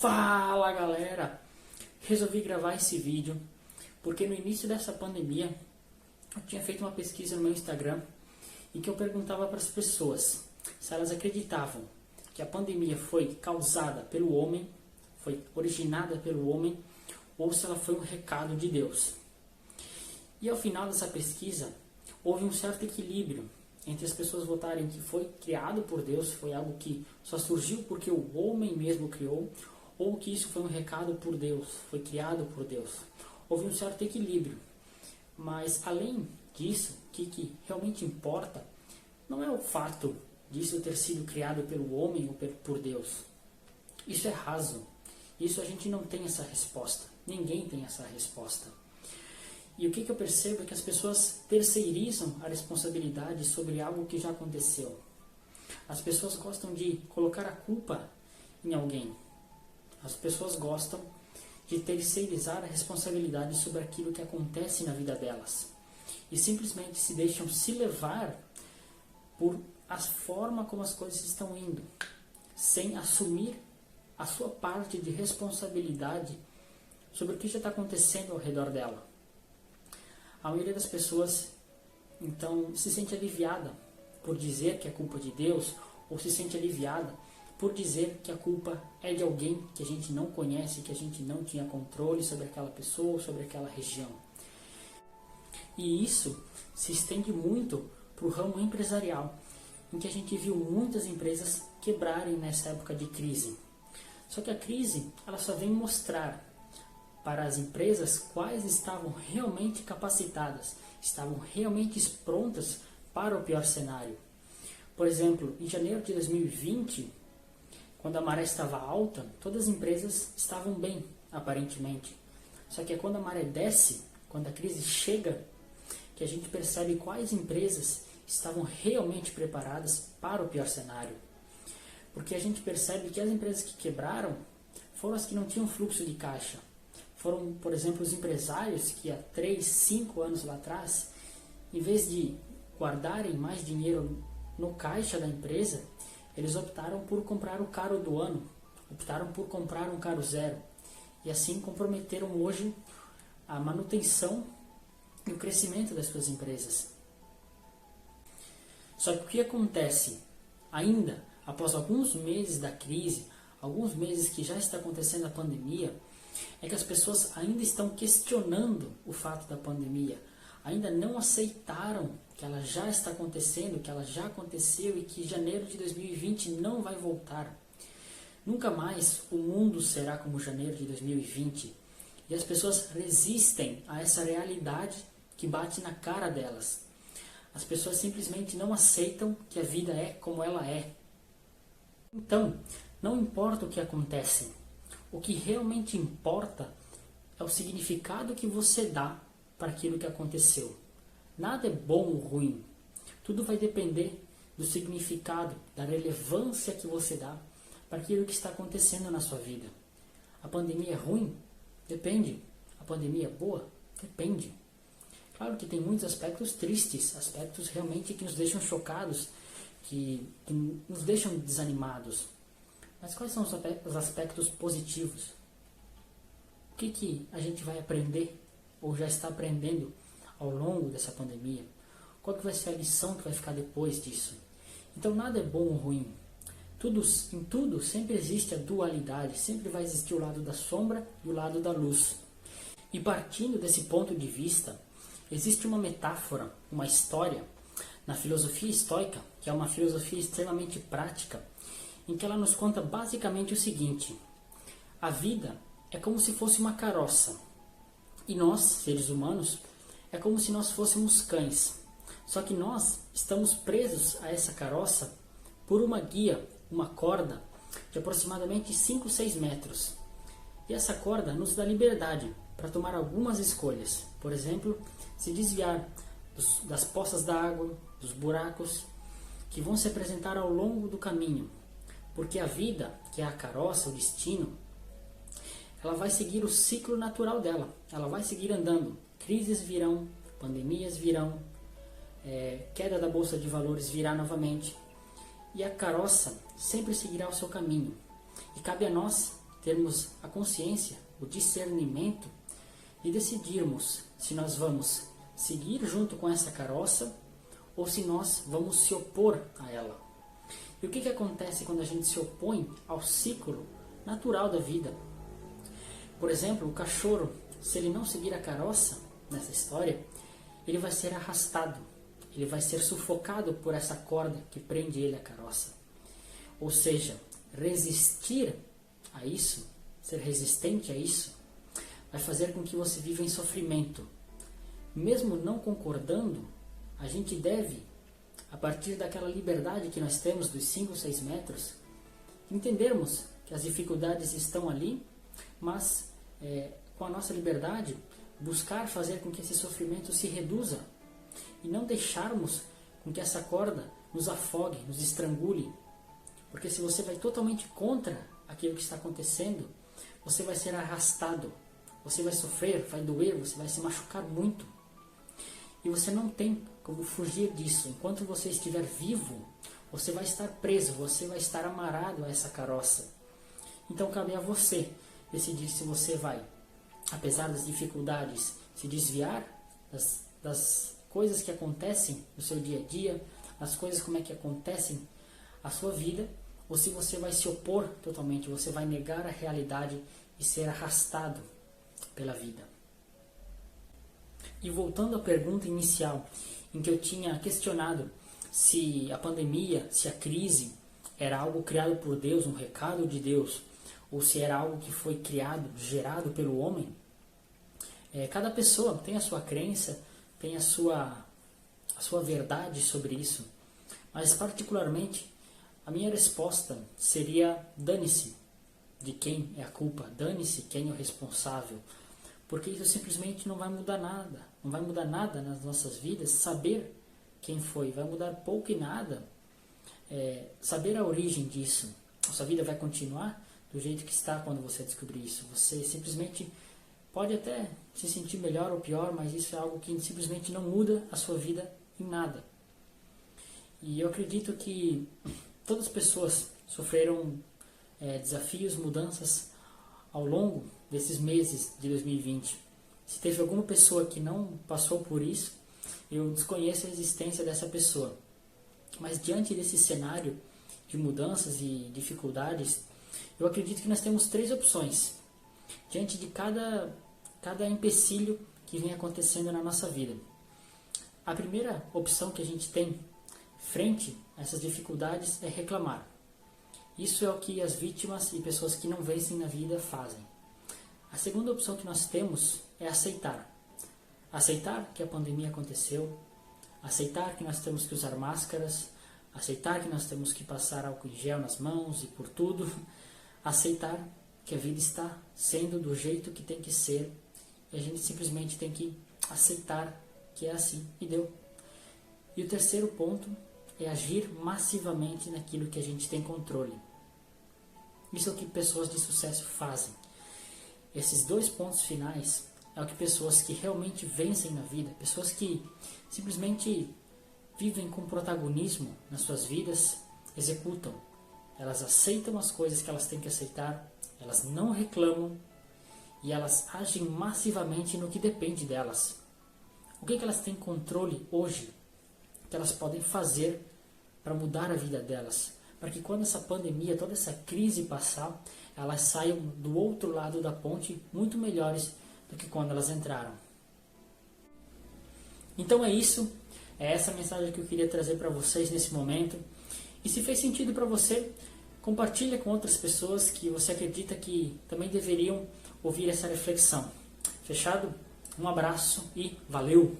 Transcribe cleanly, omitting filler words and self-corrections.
Fala galera! Resolvi gravar esse vídeo porque no início dessa pandemia eu tinha feito uma pesquisa no meu Instagram em que eu perguntava para as pessoas se elas acreditavam que a pandemia foi causada pelo homem, foi originada pelo homem, ou se ela foi um recado de Deus. E ao final dessa pesquisa houve um certo equilíbrio entre as pessoas votarem que foi criado por Deus, foi algo que só surgiu porque o homem mesmo criou, ou que isso foi um recado por Deus, foi criado por Deus. Houve um certo equilíbrio. Mas além disso, o que realmente importa não é o fato disso ter sido criado pelo homem ou por Deus. Isso é raso. Isso a gente não tem essa resposta. Ninguém tem essa resposta. E o que eu percebo é que as pessoas terceirizam a responsabilidade sobre algo que já aconteceu. As pessoas gostam de colocar a culpa em alguém. As pessoas gostam de terceirizar a responsabilidade sobre aquilo que acontece na vida delas. E simplesmente se deixam se levar por a forma como as coisas estão indo, sem assumir a sua parte de responsabilidade sobre o que já está acontecendo ao redor dela. A maioria das pessoas, então, se sente aliviada por dizer que é culpa de Deus, ou se sente aliviada por dizer que a culpa é de alguém que a gente não conhece, que a gente não tinha controle sobre aquela pessoa ou sobre aquela região. E isso se estende muito para o ramo empresarial, em que a gente viu muitas empresas quebrarem nessa época de crise. Só que a crise ela só vem mostrar para as empresas quais estavam realmente capacitadas, estavam realmente prontas para o pior cenário. Por exemplo, em janeiro de 2020, quando a maré estava alta, todas as empresas estavam bem, aparentemente. Só que é quando a maré desce, quando a crise chega, que a gente percebe quais empresas estavam realmente preparadas para o pior cenário. Porque a gente percebe que as empresas que quebraram foram as que não tinham fluxo de caixa. Foram, por exemplo, os empresários que há 3, 5 anos lá atrás, em vez de guardarem mais dinheiro no caixa da empresa, eles optaram por comprar o carro do ano, optaram por comprar um carro zero. E assim comprometeram hoje a manutenção e o crescimento das suas empresas. Só que o que acontece ainda, após alguns meses da crise, alguns meses que já está acontecendo a pandemia, é que as pessoas ainda estão questionando o fato da pandemia, ainda não aceitaram que ela já está acontecendo, que ela já aconteceu e que janeiro de 2020 não vai voltar. Nunca mais o mundo será como janeiro de 2020. E as pessoas resistem a essa realidade que bate na cara delas. As pessoas simplesmente não aceitam que a vida é como ela é. Então, não importa o que acontece. O que realmente importa é o significado que você dá para aquilo que aconteceu. Nada é bom ou ruim. Tudo vai depender do significado, da relevância que você dá para aquilo que está acontecendo na sua vida. A pandemia é ruim? Depende. A pandemia é boa? Depende. Claro que tem muitos aspectos tristes, aspectos realmente que nos deixam chocados, que nos deixam desanimados. Mas quais são os aspectos positivos? O que a gente vai aprender, ou já está aprendendo ao longo dessa pandemia? Qual que vai ser a lição que vai ficar depois disso? Então nada é bom ou ruim. Em tudo sempre existe a dualidade, sempre vai existir o lado da sombra e o lado da luz. E partindo desse ponto de vista, existe uma metáfora, uma história, na filosofia estoica, que é uma filosofia extremamente prática, em que ela nos conta basicamente o seguinte: a vida é como se fosse uma carroça, e nós, seres humanos, é como se nós fôssemos cães. Só que nós estamos presos a essa carroça por uma guia, uma corda, de aproximadamente 5, 6 metros. E essa corda nos dá liberdade para tomar algumas escolhas. Por exemplo, se desviar das poças d'água, dos buracos, que vão se apresentar ao longo do caminho. Porque a vida, que é a carroça, o destino, ela vai seguir o ciclo natural dela. Ela vai seguir andando. Crises virão, pandemias virão, queda da bolsa de valores virá novamente. E a carroça sempre seguirá o seu caminho. E cabe a nós termos a consciência, o discernimento e decidirmos se nós vamos seguir junto com essa carroça ou se nós vamos se opor a ela. E o que acontece quando a gente se opõe ao ciclo natural da vida? Por exemplo, o cachorro, se ele não seguir a carroça nessa história, ele vai ser arrastado, ele vai ser sufocado por essa corda que prende ele à carroça. Ou seja, resistir a isso, ser resistente a isso, vai fazer com que você viva em sofrimento. Mesmo não concordando, a gente deve, a partir daquela liberdade que nós temos dos 5 ou 6 metros, entendermos que as dificuldades estão ali, mas com a nossa liberdade, buscar fazer com que esse sofrimento se reduza e não deixarmos com que essa corda nos afogue, nos estrangule. Porque se você vai totalmente contra aquilo que está acontecendo, você vai ser arrastado, você vai sofrer, vai doer, você vai se machucar muito. E você não tem como fugir disso. Enquanto você estiver vivo, você vai estar preso, você vai estar amarrado a essa carroça. Então cabe a você decidir se você vai, apesar das dificuldades, se desviar das coisas que acontecem no seu dia a dia, das coisas como é que acontecem a sua vida, ou se você vai se opor totalmente, você vai negar a realidade e ser arrastado pela vida. E voltando à pergunta inicial, em que eu tinha questionado se a pandemia, se a crise era algo criado por Deus, um recado de Deus, ou se era algo que foi criado, gerado pelo homem, cada pessoa tem a sua crença, tem a sua verdade sobre isso, mas particularmente a minha resposta seria: dane-se de quem é a culpa, dane-se quem é o responsável, porque isso simplesmente não vai mudar nada, não vai mudar nada nas nossas vidas saber quem foi, vai mudar pouco e nada saber a origem disso. A sua vida vai continuar do jeito que está quando você descobrir isso. Você simplesmente pode até se sentir melhor ou pior, mas isso é algo que simplesmente não muda a sua vida em nada. E eu acredito que todas as pessoas sofreram desafios, mudanças ao longo desses meses de 2020. Se teve alguma pessoa que não passou por isso, eu desconheço a existência dessa pessoa. Mas diante desse cenário de mudanças e dificuldades, eu acredito que nós temos 3 opções diante de cada empecilho que vem acontecendo na nossa vida. A primeira opção que a gente tem frente a essas dificuldades é reclamar. Isso é o que as vítimas e pessoas que não vencem na vida fazem. A segunda opção que nós temos é aceitar. Aceitar que a pandemia aconteceu, aceitar que nós temos que usar máscaras, aceitar que nós temos que passar álcool em gel nas mãos e por tudo, aceitar que a vida está sendo do jeito que tem que ser e a gente simplesmente tem que aceitar que é assim e deu. E o terceiro ponto é agir massivamente naquilo que a gente tem controle. Isso é o que pessoas de sucesso fazem. Esses 2 pontos finais é o que pessoas que realmente vencem na vida, pessoas que simplesmente vivem com protagonismo nas suas vidas, executam. Elas aceitam as coisas que elas têm que aceitar, elas não reclamam e elas agem massivamente no que depende delas. O que elas têm controle hoje, que elas podem fazer para mudar a vida delas? Para que quando essa pandemia, toda essa crise passar, elas saiam do outro lado da ponte muito melhores do que quando elas entraram. Então é isso, é essa mensagem que eu queria trazer para vocês nesse momento. E se fez sentido para você, compartilha com outras pessoas que você acredita que também deveriam ouvir essa reflexão. Fechado? Um abraço e valeu!